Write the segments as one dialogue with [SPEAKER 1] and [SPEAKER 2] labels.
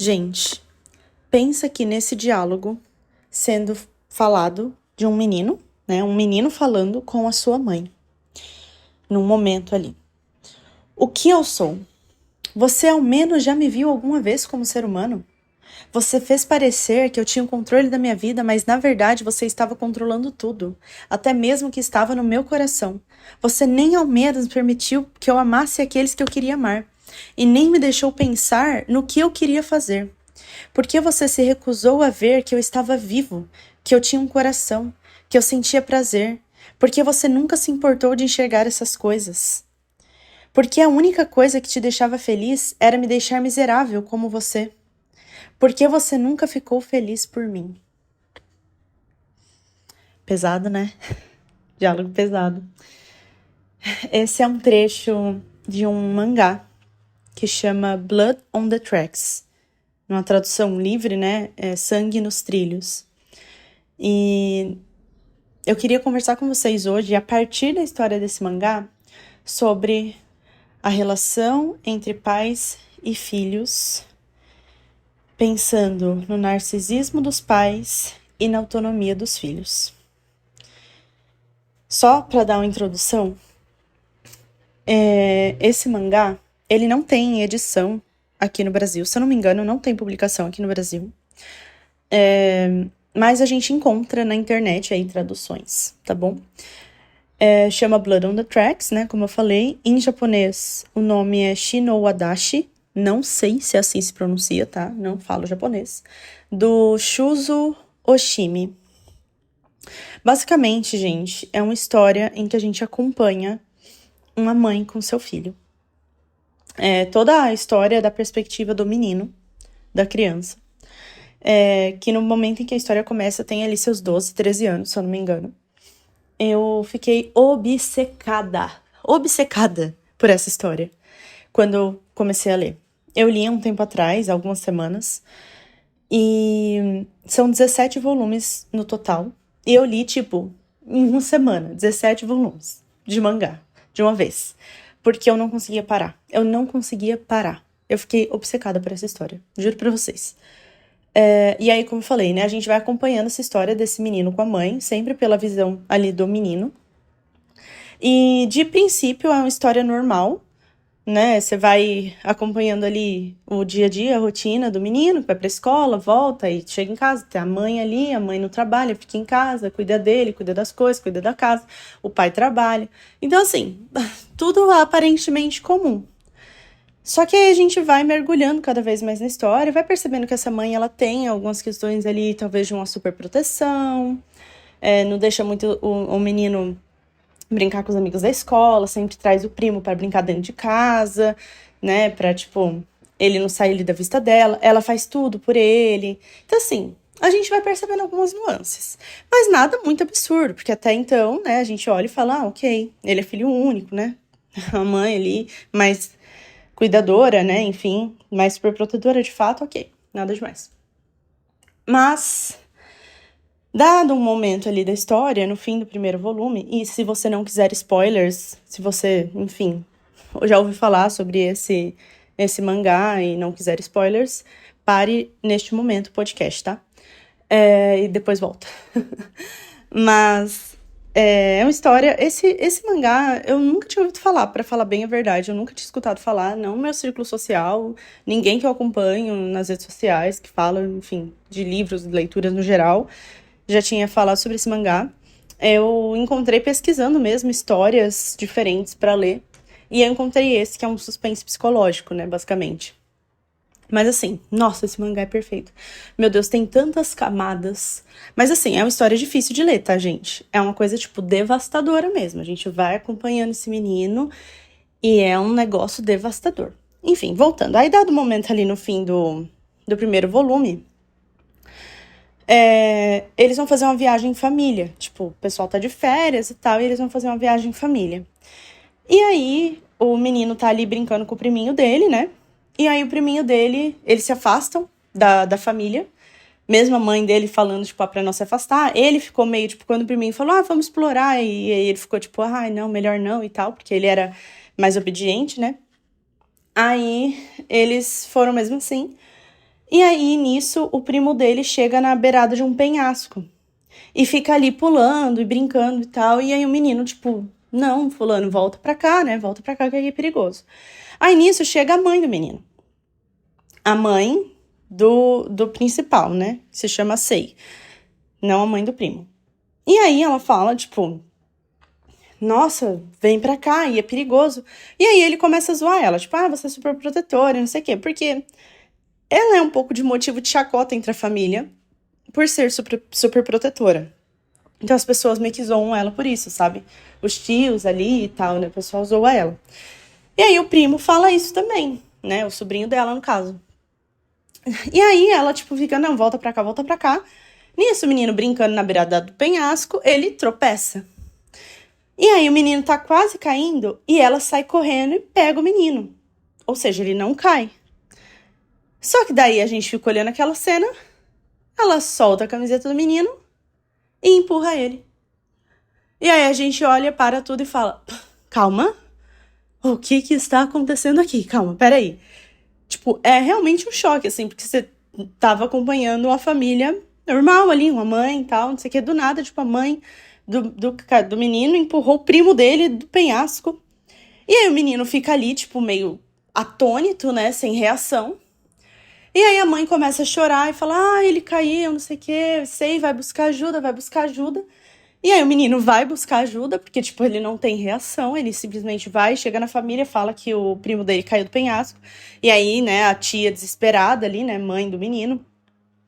[SPEAKER 1] Gente, pensa que nesse diálogo sendo falado de um menino, né? Um menino falando com a sua mãe. Num momento ali. O que eu sou? Você ao menos já me viu alguma vez como ser humano? Você fez parecer que eu tinha o controle da minha vida, mas na verdade você estava controlando tudo, até mesmo o que estava no meu coração. Você nem ao menos permitiu que eu amasse aqueles que eu queria amar, e nem me deixou pensar no que eu queria fazer. Porque você se recusou a ver que eu estava vivo, que eu tinha um coração, que eu sentia prazer? Porque você nunca se importou de enxergar essas coisas? Porque a única coisa que te deixava feliz era me deixar miserável como você? Porque você nunca ficou feliz por mim? Pesado, né? Diálogo pesado. Esse é um trecho de um mangá que chama Blood on the Tracks. Numa tradução livre, né? É Sangue nos Trilhos. E eu queria conversar com vocês hoje, a partir da história desse mangá, sobre a relação entre pais e filhos, pensando no narcisismo dos pais e na autonomia dos filhos. Só para dar uma introdução, esse mangá, ele não tem edição aqui no Brasil. Se eu não me engano, não tem publicação aqui no Brasil. Mas a gente encontra na internet aí traduções, tá bom? Chama Blood on the Tracks, né? Como eu falei. Em japonês, o nome é Shinou Adachi. Não sei se assim se pronuncia, tá? Não falo japonês. Do Shuzo Oshimi. Basicamente, gente, é uma história em que a gente acompanha uma mãe com seu filho. Toda a história é da perspectiva do menino, da criança. Que no momento em que a história começa, tem ali seus 12, 13 anos, se eu não me engano. Eu fiquei obcecada por essa história, quando eu comecei a ler. Eu li há um tempo atrás, algumas semanas, e são 17 volumes no total. E eu li, em uma semana, 17 volumes de mangá, de uma vez. Porque eu não conseguia parar. Eu fiquei obcecada por essa história, juro pra vocês. E aí, como eu falei, né, a gente vai acompanhando essa história desse menino com a mãe, sempre pela visão ali do menino. E, de princípio, é uma história normal, né? Você vai acompanhando ali o dia a dia, a rotina do menino, que vai pra escola, volta e chega em casa, tem a mãe ali, a mãe não trabalha, fica em casa, cuida dele, cuida das coisas, cuida da casa, o pai trabalha. Então, assim, tudo aparentemente comum. Só que aí a gente vai mergulhando cada vez mais na história, vai percebendo que essa mãe, ela tem algumas questões ali, talvez de uma superproteção, não deixa muito o menino brincar com os amigos da escola, sempre traz o primo para brincar dentro de casa, né, pra, ele não sair ali da vista dela, ela faz tudo por ele. Então, assim, a gente vai percebendo algumas nuances, mas nada muito absurdo, porque até então, né, a gente olha e fala, ok, ele é filho único, né, a mãe ali, mas cuidadora, né, enfim, mais superprotetora de fato, ok, nada demais. Mas, dado um momento ali da história, no fim do primeiro volume, e se você não quiser spoilers, se você, enfim, já ouviu falar sobre esse mangá e não quiser spoilers, pare neste momento o podcast, tá? E depois volta. Mas é uma história. Esse mangá eu nunca tinha ouvido falar, pra falar bem a verdade. Eu nunca tinha escutado falar, não no meu círculo social, ninguém que eu acompanho nas redes sociais, que fala, enfim, de livros, de leituras no geral, já tinha falado sobre esse mangá. Eu encontrei pesquisando mesmo histórias diferentes pra ler. E eu encontrei esse, que é um suspense psicológico, né, basicamente. Mas assim, nossa, esse mangá é perfeito. Meu Deus, tem tantas camadas. Mas assim, é uma história difícil de ler, tá, gente? É uma coisa, devastadora mesmo. A gente vai acompanhando esse menino e é um negócio devastador. Enfim, voltando. Aí, dado o momento ali no fim do primeiro volume, eles vão fazer uma viagem em família. O pessoal tá de férias e tal, e eles vão fazer uma viagem em família. E aí, o menino tá ali brincando com o priminho dele, né? E aí o priminho dele, eles se afastam da família. Mesmo a mãe dele falando, pra não se afastar. Ele ficou meio, quando o priminho falou, vamos explorar. E aí ele ficou, não, melhor não e tal. Porque ele era mais obediente, né? Aí eles foram mesmo assim. E aí, nisso, o primo dele chega na beirada de um penhasco e fica ali pulando e brincando e tal. E aí o menino, tipo, não, fulano, volta pra cá, né? Volta pra cá que aqui é perigoso. Aí nisso chega a mãe do menino. A mãe do principal, né? Se chama Sei. Não a mãe do primo. E aí ela fala, tipo, nossa, vem pra cá e é perigoso. E aí ele começa a zoar ela, tipo, você é super protetora, não sei o quê. Porque ela é um pouco de motivo de chacota entre a família por ser super protetora. Então as pessoas meio que zoam ela por isso, sabe? Os tios ali e tal, né? O pessoal zoa ela. E aí o primo fala isso também, né? O sobrinho dela, no caso. E aí ela, tipo, fica, não, volta pra cá, volta pra cá. Nisso, o menino brincando na beirada do penhasco, ele tropeça. E aí o menino tá quase caindo e ela sai correndo e pega o menino. Ou seja, ele não cai. Só que daí a gente fica olhando aquela cena, ela solta a camiseta do menino e empurra ele. E aí a gente olha para tudo e fala, calma, o que está acontecendo aqui? Calma, peraí. Tipo, é realmente um choque, assim, porque você tava acompanhando uma família normal ali, uma mãe e tal, não sei o que, do nada, tipo, a mãe do menino empurrou o primo dele do penhasco. E aí o menino fica ali, tipo, meio atônito, né, sem reação. E aí a mãe começa a chorar e fala, ele caiu, não sei o que, sei, vai buscar ajuda, vai buscar ajuda. E aí o menino vai buscar ajuda, porque, tipo, ele não tem reação, ele simplesmente vai, chega na família, fala que o primo dele caiu do penhasco. E aí, né, a tia desesperada ali, né, mãe do menino,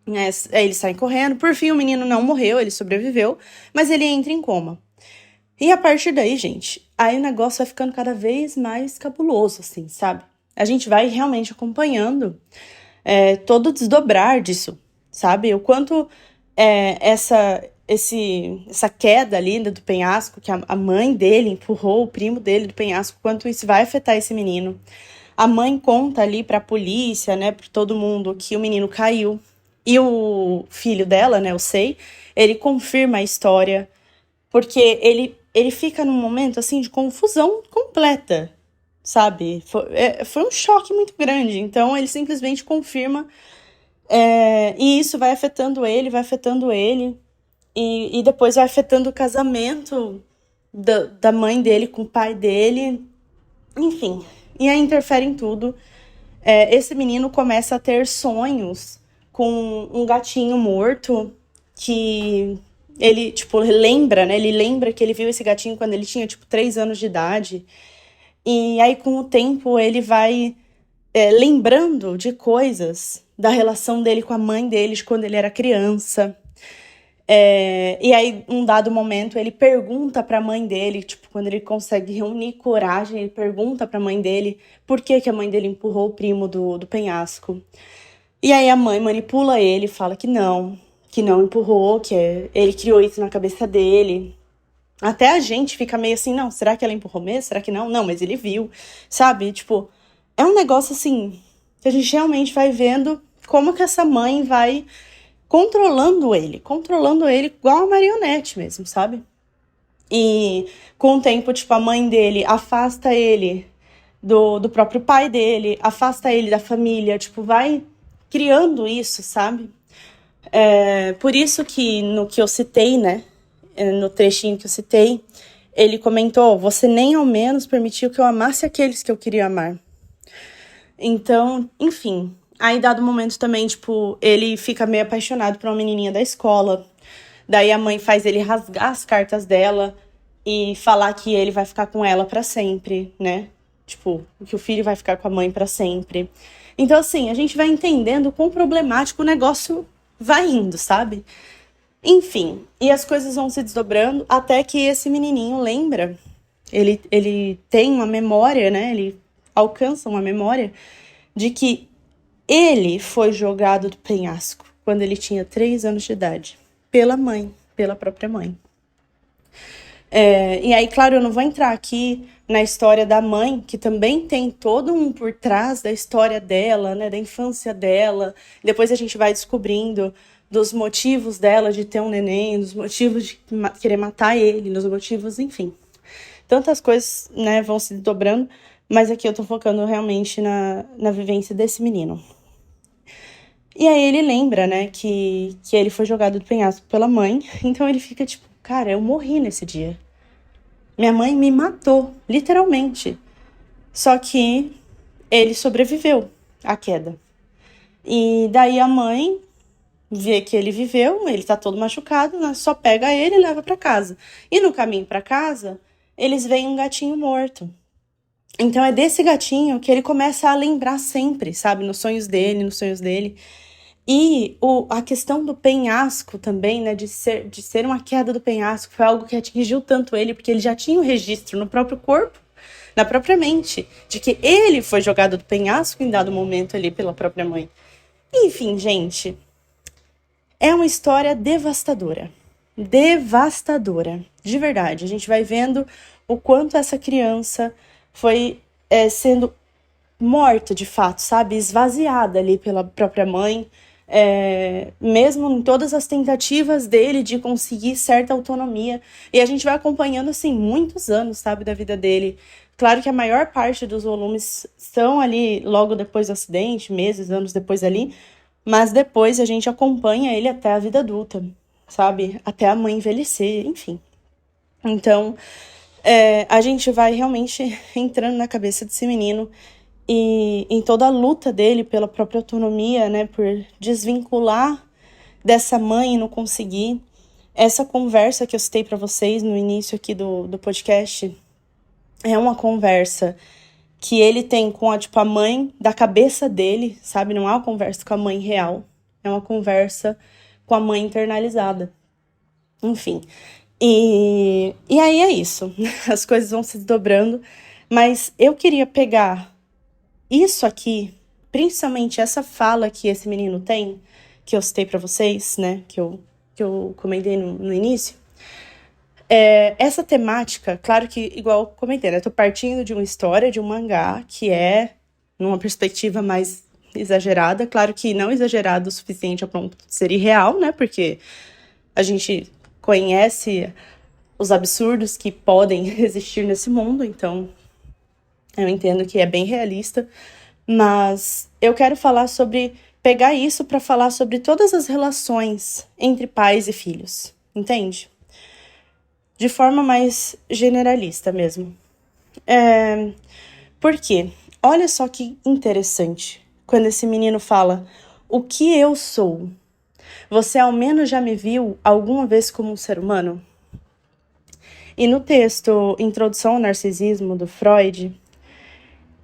[SPEAKER 1] né, aí eles saem correndo. Por fim, o menino não morreu, ele sobreviveu, mas ele entra em coma. E a partir daí, gente, aí o negócio vai ficando cada vez mais cabuloso, assim, sabe? A gente vai realmente acompanhando todo o desdobrar disso, sabe? O quanto essa queda ali do penhasco, que a mãe dele empurrou o primo dele do penhasco, quanto isso vai afetar esse menino. A mãe conta ali pra polícia, né, pra todo mundo, que o menino caiu. E o filho dela, né, o Sei, ele confirma a história, porque ele fica num momento, assim, de confusão completa, sabe? Foi um choque muito grande, então ele simplesmente confirma, e isso vai afetando ele, e depois vai afetando o casamento da mãe dele com o pai dele, enfim. E aí interfere em tudo. Esse menino começa a ter sonhos com um gatinho morto que ele, tipo, lembra, né? Ele lembra que ele viu esse gatinho quando ele tinha, tipo, 3 anos de idade. E aí, com o tempo, ele vai lembrando de coisas da relação dele com a mãe dele de quando ele era criança. E aí, um dado momento, ele pergunta pra mãe dele, tipo, quando ele consegue reunir coragem, ele pergunta pra mãe dele por que a mãe dele empurrou o primo do penhasco. E aí a mãe manipula ele, fala que não empurrou, que ele criou isso na cabeça dele. Até a gente fica meio assim, não, será que ela empurrou mesmo? Será que não? Não, mas ele viu, sabe? Tipo, é um negócio assim, que a gente realmente vai vendo como que essa mãe vai controlando ele igual uma marionete mesmo, sabe? E com o tempo, tipo, a mãe dele afasta ele do próprio pai dele, afasta ele da família, tipo, vai criando isso, sabe? Por isso que no que eu citei, né, no trechinho que eu citei, ele comentou, você nem ao menos permitiu que eu amasse aqueles que eu queria amar. Então, enfim, aí dado momento também, tipo, ele fica meio apaixonado por uma menininha da escola, daí a mãe faz ele rasgar as cartas dela e falar que ele vai ficar com ela pra sempre, né? Tipo, que o filho vai ficar com a mãe pra sempre. Então, assim, a gente vai entendendo quão problemático o negócio vai indo, sabe? Enfim, e as coisas vão se desdobrando até que esse menininho lembra, ele tem uma memória, né? Ele alcança uma memória de que ele foi jogado do penhasco quando ele tinha 3 anos de idade, pela própria mãe. E aí, claro, eu não vou entrar aqui na história da mãe, que também tem todo um por trás da história dela, né, da infância dela. Depois a gente vai descobrindo dos motivos dela de ter um neném, dos motivos de querer matar ele, dos motivos, enfim. Tantas coisas, né, vão se dobrando, mas aqui eu tô focando realmente na vivência desse menino. E aí ele lembra, né, que ele foi jogado do penhasco pela mãe. Então ele fica tipo, cara, eu morri nesse dia. Minha mãe me matou, literalmente. Só que ele sobreviveu à queda. E daí a mãe vê que ele viveu, ele tá todo machucado, né? Só pega ele e leva pra casa. E no caminho pra casa, eles veem um gatinho morto. Então é desse gatinho que ele começa a lembrar sempre, sabe? Nos sonhos dele. E a questão do penhasco também, né? De ser uma queda do penhasco, foi algo que atingiu tanto ele, porque ele já tinha o registro no próprio corpo, na própria mente, de que ele foi jogado do penhasco em dado momento ali pela própria mãe. Enfim, gente, é uma história devastadora. Devastadora. De verdade. A gente vai vendo o quanto essa criança foi sendo morta, de fato, sabe? Esvaziada ali pela própria mãe. Mesmo em todas as tentativas dele de conseguir certa autonomia. E a gente vai acompanhando, assim, muitos anos, sabe, da vida dele. Claro que a maior parte dos volumes são ali logo depois do acidente, meses, anos depois ali, mas depois a gente acompanha ele até a vida adulta, sabe? Até a mãe envelhecer, enfim. Então, a gente vai realmente entrando na cabeça desse menino e em toda a luta dele pela própria autonomia, né? Por desvincular dessa mãe e não conseguir. Essa conversa que eu citei para vocês no início aqui do podcast é uma conversa que ele tem com a mãe da cabeça dele, sabe? Não é uma conversa com a mãe real. É uma conversa com a mãe internalizada. Enfim. E aí é isso. As coisas vão se desdobrando. Mas eu queria pegar isso aqui, principalmente essa fala que esse menino tem, que eu citei pra vocês, né? Que eu comentei no início. Essa temática, claro que, igual eu comentei, né? Tô partindo de uma história, de um mangá, que é numa perspectiva mais exagerada. Claro que não exagerado o suficiente a ponto de ser irreal, né? Porque a gente conhece os absurdos que podem existir nesse mundo, então eu entendo que é bem realista. Mas eu quero falar sobre... pegar isso para falar sobre todas as relações entre pais e filhos, entende? De forma mais generalista mesmo. Por quê? Olha só que interessante quando esse menino fala: o que eu sou? Você ao menos já me viu alguma vez como um ser humano? E no texto Introdução ao Narcisismo, do Freud,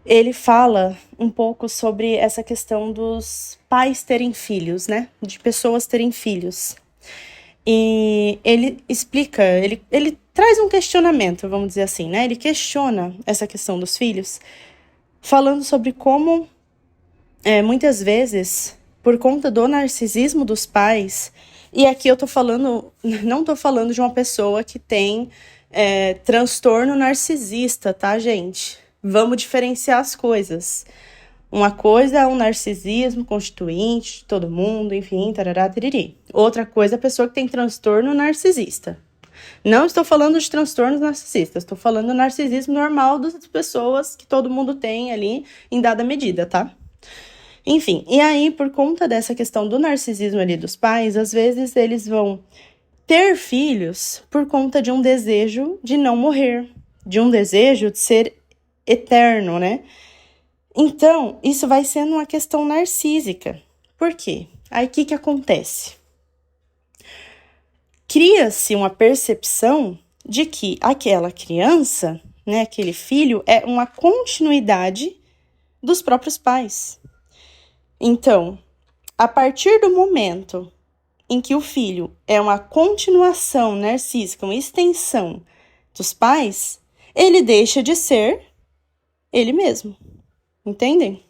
[SPEAKER 1] ele fala um pouco sobre essa questão dos pais terem filhos, né? De pessoas terem filhos. E ele explica, ele traz um questionamento, vamos dizer assim, né? Ele questiona essa questão dos filhos, falando sobre como, muitas vezes, por conta do narcisismo dos pais, e aqui eu tô falando, não tô falando de uma pessoa que tem transtorno narcisista, tá, gente? Vamos diferenciar as coisas. Uma coisa é um narcisismo constituinte de todo mundo, enfim, tarará, tiriri. Outra coisa é a pessoa que tem transtorno narcisista. Não estou falando de transtornos narcisistas, estou falando do narcisismo normal das pessoas que todo mundo tem ali em dada medida, tá? Enfim, e aí, por conta dessa questão do narcisismo ali dos pais, às vezes eles vão ter filhos por conta de um desejo de não morrer, de um desejo de ser eterno, né? Então, isso vai sendo uma questão narcísica. Por quê? Aí, o que acontece? Cria-se uma percepção de que aquela criança, né, aquele filho, é uma continuidade dos próprios pais. Então, a partir do momento em que o filho é uma continuação narcísica, uma extensão dos pais, ele deixa de ser ele mesmo. Entendem?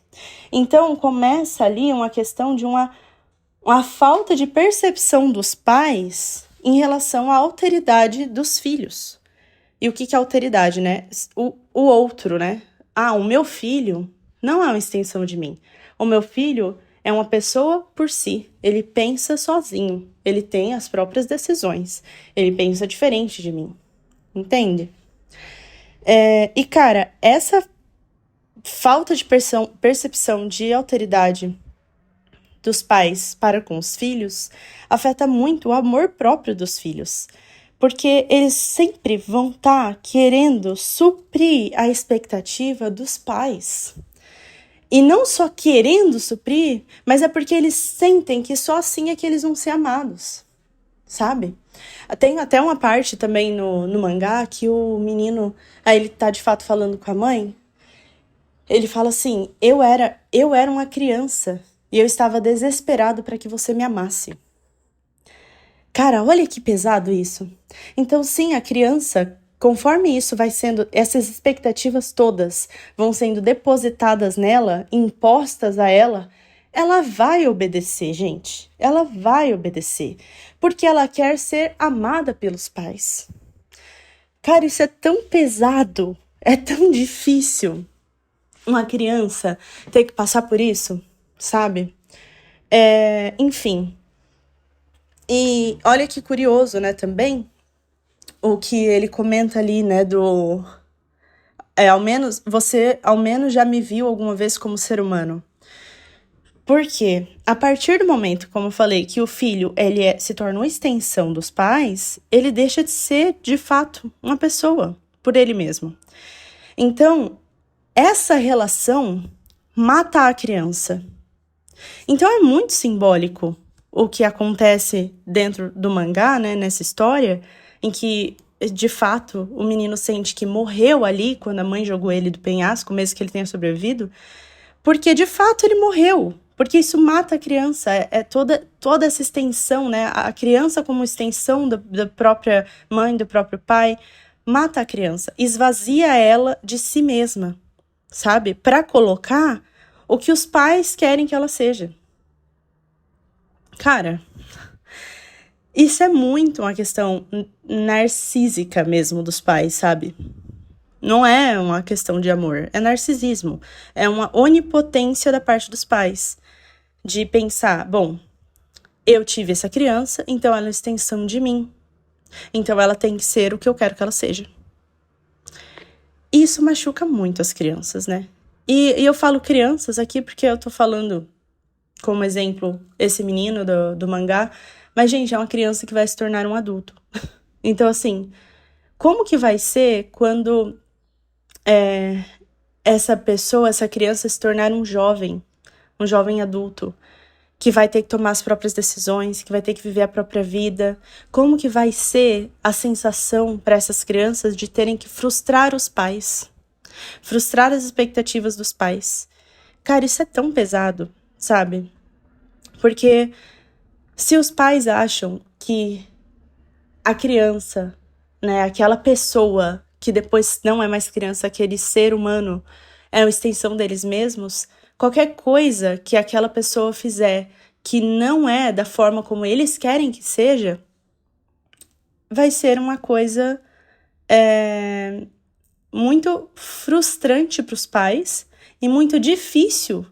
[SPEAKER 1] Então, começa ali uma questão de uma falta de percepção dos pais em relação à alteridade dos filhos. E o que é alteridade, né? O outro, né? O meu filho não é uma extensão de mim. O meu filho é uma pessoa por si. Ele pensa sozinho. Ele tem as próprias decisões. Ele pensa diferente de mim. Entende? E, cara, essa falta de percepção de alteridade dos pais para com os filhos afeta muito o amor próprio dos filhos. Porque eles sempre vão estar querendo suprir a expectativa dos pais. E não só querendo suprir, mas é porque eles sentem que só assim é que eles vão ser amados, sabe? Tem até uma parte também no mangá que o menino, aí ele tá de fato falando com a mãe, ele fala assim, eu era uma criança e eu estava desesperado para que você me amasse. Cara, olha que pesado isso. Então, sim, a criança, conforme isso vai sendo, essas expectativas todas vão sendo depositadas nela, impostas a ela vai obedecer, gente. Ela vai obedecer. Porque ela quer ser amada pelos pais. Cara, isso é tão pesado, é tão difícil uma criança ter que passar por isso, sabe? Enfim. E olha que curioso, né, também, o que ele comenta ali, né, você ao menos já me viu alguma vez como ser humano. Porque a partir do momento, como eu falei, que o filho se torna uma extensão dos pais, ele deixa de ser, de fato, uma pessoa por ele mesmo. Então, essa relação mata a criança. Então, é muito simbólico o que acontece dentro do mangá, né, nessa história, em que, de fato, o menino sente que morreu ali quando a mãe jogou ele do penhasco, mesmo que ele tenha sobrevivido, porque, de fato, ele morreu. Porque isso mata a criança, toda essa extensão, né, a criança como extensão da própria mãe, do próprio pai, mata a criança, esvazia ela de si mesma, sabe? Para colocar o que os pais querem que ela seja. Cara, isso é muito uma questão narcísica mesmo dos pais, sabe? Não é uma questão de amor, é narcisismo. É uma onipotência da parte dos pais. De pensar, bom, eu tive essa criança, então ela é uma extensão de mim. Então ela tem que ser o que eu quero que ela seja. Isso machuca muito as crianças, né? E eu falo crianças aqui porque eu tô falando como exemplo esse menino do mangá, mas, gente, é uma criança que vai se tornar um adulto. Então, assim, como que vai ser quando essa criança se tornar um jovem adulto, que vai ter que tomar as próprias decisões, que vai ter que viver a própria vida? Como que vai ser a sensação para essas crianças de terem que frustrar os pais? Frustrar as expectativas dos pais? Cara, isso é tão pesado, sabe? Porque se os pais acham que a criança, né, aquela pessoa que depois não é mais criança, aquele ser humano, é uma extensão deles mesmos, qualquer coisa que aquela pessoa fizer que não é da forma como eles querem que seja, vai ser uma coisa muito frustrante para os pais e muito difícil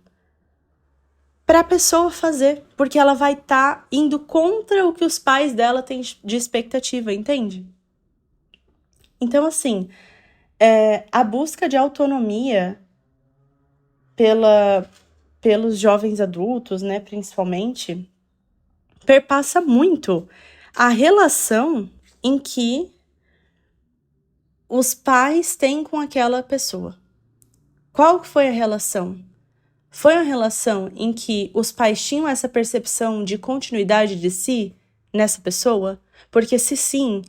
[SPEAKER 1] para a pessoa fazer, porque ela vai estar indo contra o que os pais dela têm de expectativa, entende? Então, assim, a busca de autonomia pelos jovens adultos, né, principalmente, perpassa muito a relação em que os pais têm com aquela pessoa. Qual foi a relação? Foi uma relação em que os pais tinham essa percepção de continuidade de si nessa pessoa? Porque se sim,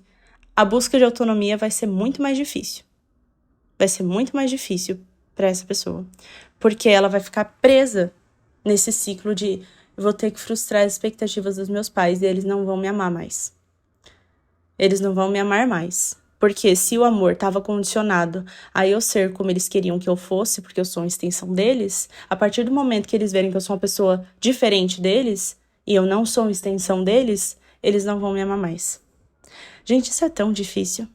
[SPEAKER 1] a busca de autonomia vai ser muito mais difícil. Vai ser muito mais difícil para essa pessoa. Porque ela vai ficar presa nesse ciclo de eu vou ter que frustrar as expectativas dos meus pais e eles não vão me amar mais. Eles não vão me amar mais. Porque se o amor estava condicionado a eu ser como eles queriam que eu fosse, porque eu sou uma extensão deles, a partir do momento que eles verem que eu sou uma pessoa diferente deles, e eu não sou uma extensão deles, eles não vão me amar mais. Gente, isso é tão difícil.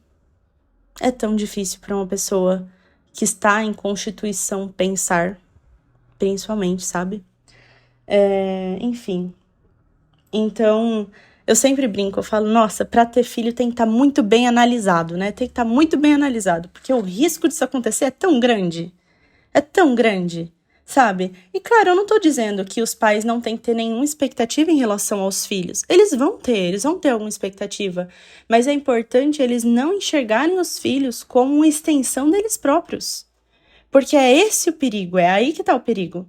[SPEAKER 1] É tão difícil para uma pessoa que está em constituição pensar, principalmente, sabe? Enfim. Então, eu sempre brinco, eu falo, nossa, para ter filho tem que estar muito bem analisado, né? Tem que estar muito bem analisado, porque o risco disso acontecer é tão grande, sabe? E claro, eu não tô dizendo que os pais não têm que ter nenhuma expectativa em relação aos filhos. Eles vão ter alguma expectativa. Mas é importante eles não enxergarem os filhos como uma extensão deles próprios. Porque é esse o perigo, é aí que tá o perigo.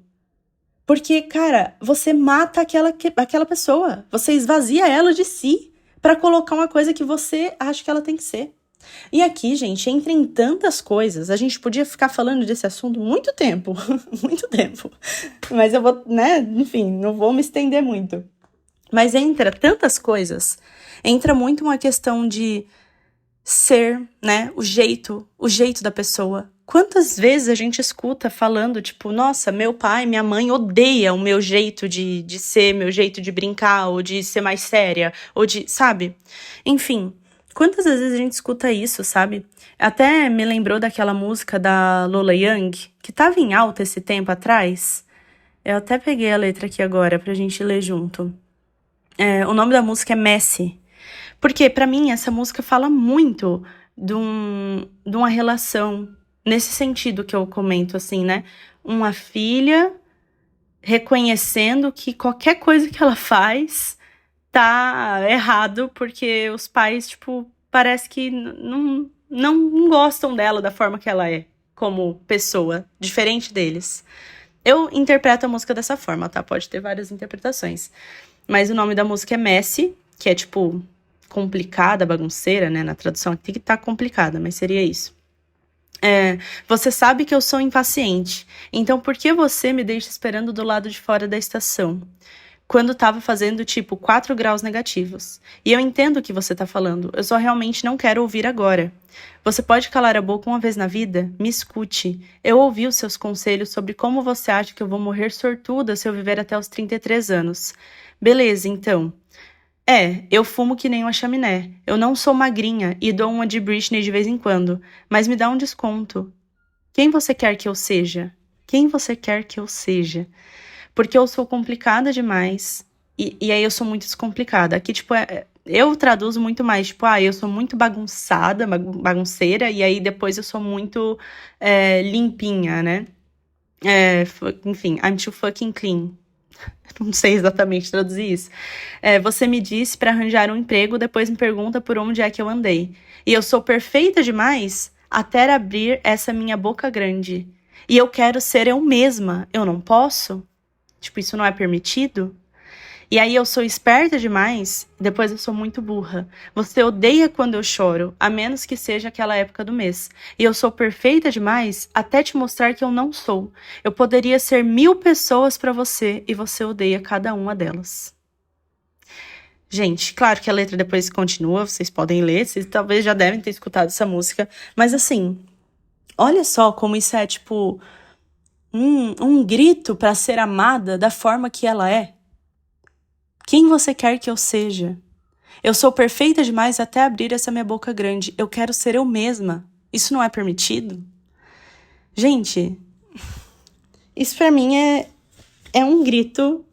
[SPEAKER 1] Porque, cara, você mata aquela pessoa. Você esvazia ela de si pra colocar uma coisa que você acha que ela tem que ser. E aqui, gente, entra em tantas coisas. A gente podia ficar falando desse assunto muito tempo. Muito tempo. Mas eu vou, né? Enfim, não vou me estender muito. Mas entra tantas coisas. Entra muito uma questão de ser, né? O jeito da pessoa. Quantas vezes a gente escuta falando, tipo, nossa, meu pai, minha mãe odeia o meu jeito de ser, meu jeito de brincar, ou de ser mais séria, ou de, sabe? Enfim, quantas vezes a gente escuta isso, sabe? Até me lembrou daquela música da Lola Young, que tava em alta esse tempo atrás. Eu até peguei a letra aqui agora pra gente ler junto. O nome da música é Messi. Porque, pra mim, essa música fala muito de uma relação, nesse sentido que eu comento, assim, né? Uma filha reconhecendo que qualquer coisa que ela faz tá errado, porque os pais, tipo, parece que não gostam dela da forma que ela é, como pessoa, diferente deles. Eu interpreto a música dessa forma, tá? Pode ter várias interpretações. Mas o nome da música é Messi, que é, tipo, complicada, bagunceira, né? Na tradução aqui que tá complicada, mas seria isso. Você sabe que eu sou impaciente, então por que você me deixa esperando do lado de fora da estação? Quando tava fazendo, tipo, 4 graus negativos. E eu entendo o que você tá falando, eu só realmente não quero ouvir agora. Você pode calar a boca uma vez na vida? Me escute. Eu ouvi os seus conselhos sobre como você acha que eu vou morrer sortuda se eu viver até os 33 anos. Beleza, então. Eu fumo que nem uma chaminé. Eu não sou magrinha e dou uma de Britney de vez em quando, mas me dá um desconto. Quem você quer que eu seja? Quem você quer que eu seja? Porque eu sou complicada demais e aí eu sou muito descomplicada. Aqui, tipo, eu traduzo muito mais, tipo, eu sou muito bagunçada, bagunceira, e aí depois eu sou muito limpinha, né? Enfim, I'm too fucking clean. Não sei exatamente traduzir isso. Você me disse para arranjar um emprego, depois me pergunta por onde é que eu andei. E eu sou perfeita demais até abrir essa minha boca grande. E eu quero ser eu mesma. Eu não posso? Tipo, isso não é permitido? E aí eu sou esperta demais, depois eu sou muito burra. Você odeia quando eu choro, a menos que seja aquela época do mês. E eu sou perfeita demais até te mostrar que eu não sou. Eu poderia ser 1000 pessoas pra você e você odeia cada uma delas. Gente, claro que a letra depois continua, vocês podem ler, vocês talvez já devem ter escutado essa música, mas assim, olha só como isso é tipo um grito pra ser amada da forma que ela é. Quem você quer que eu seja? Eu sou perfeita demais até abrir essa minha boca grande. Eu quero ser eu mesma. Isso não é permitido? Gente, isso pra mim é um grito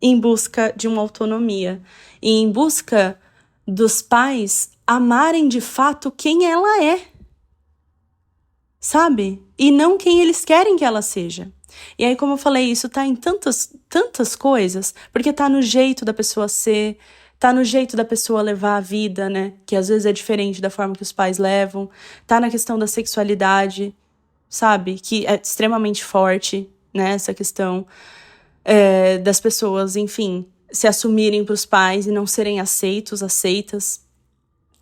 [SPEAKER 1] em busca de uma autonomia. E em busca dos pais amarem de fato quem ela é. Sabe? E não quem eles querem que ela seja. E aí, como eu falei, isso tá em tantas coisas, porque tá no jeito da pessoa ser, tá no jeito da pessoa levar a vida, né? Que às vezes é diferente da forma que os pais levam, tá na questão da sexualidade, sabe? Que é extremamente forte, né? Essa questão das pessoas, enfim, se assumirem pros pais e não serem aceitas.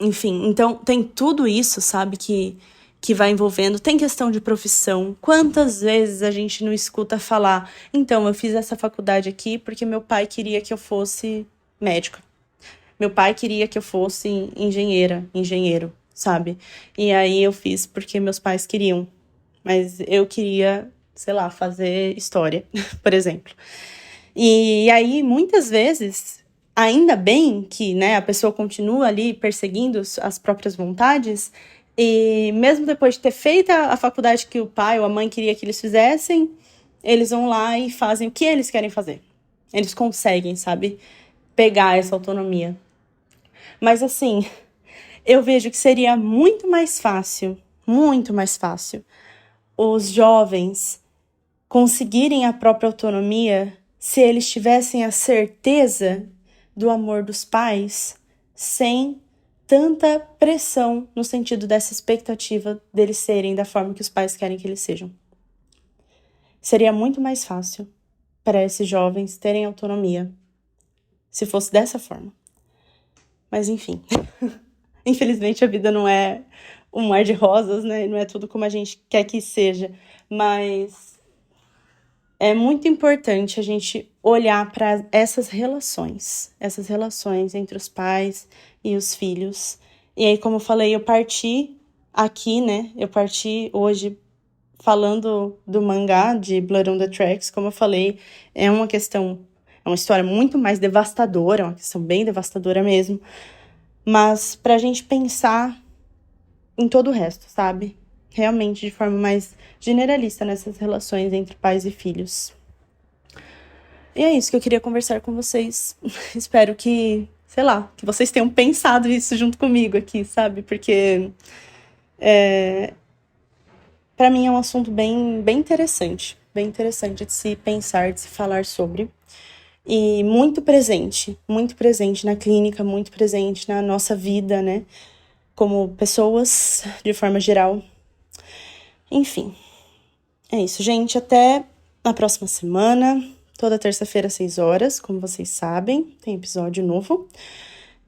[SPEAKER 1] Enfim, então tem tudo isso, sabe? Que vai envolvendo, tem questão de profissão. Quantas vezes a gente não escuta falar, então, eu fiz essa faculdade aqui porque meu pai queria que eu fosse médico. Meu pai queria que eu fosse engenheiro, sabe? E aí eu fiz porque meus pais queriam. Mas eu queria, sei lá, fazer história, por exemplo. E aí, muitas vezes, ainda bem que, né, a pessoa continua ali perseguindo as próprias vontades, e mesmo depois de ter feito a faculdade que o pai ou a mãe queria que eles fizessem, eles vão lá e fazem o que eles querem fazer. Eles conseguem, sabe, pegar essa autonomia. Mas assim, eu vejo que seria muito mais fácil, os jovens conseguirem a própria autonomia se eles tivessem a certeza do amor dos pais sem tanta pressão no sentido dessa expectativa deles serem da forma que os pais querem que eles sejam. Seria muito mais fácil para esses jovens terem autonomia se fosse dessa forma. Mas enfim, infelizmente a vida não é um mar de rosas, né? Não é tudo como a gente quer que seja, mas é muito importante a gente olhar para essas relações entre os pais e os filhos. E aí, como eu falei, eu parti aqui, né? Eu parti hoje falando do mangá de Blood on the Tracks. Como eu falei, é uma história muito mais devastadora, uma questão bem devastadora mesmo. Mas pra gente pensar em todo o resto, sabe? Realmente de forma mais generalista nessas relações entre pais e filhos. E é isso que eu queria conversar com vocês. Espero que, sei lá, que vocês tenham pensado isso junto comigo aqui, sabe? Porque para mim é um assunto bem interessante de se pensar, de se falar sobre. E muito presente na clínica, muito presente na nossa vida, né? Como pessoas, de forma geral. Enfim, é isso, gente. Até na próxima semana. Toda terça-feira, às 6 horas, como vocês sabem, tem episódio novo.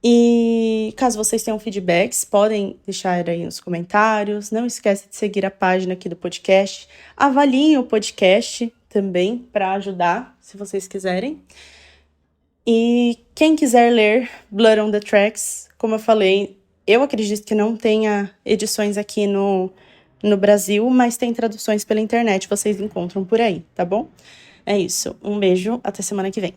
[SPEAKER 1] E caso vocês tenham feedbacks, podem deixar aí nos comentários. Não esquece de seguir a página aqui do podcast. Avaliem o podcast também para ajudar, se vocês quiserem. E quem quiser ler Blood on the Tracks, como eu falei, eu acredito que não tenha edições aqui no Brasil, mas tem traduções pela internet, vocês encontram por aí, tá bom? É isso. Um beijo, até semana que vem.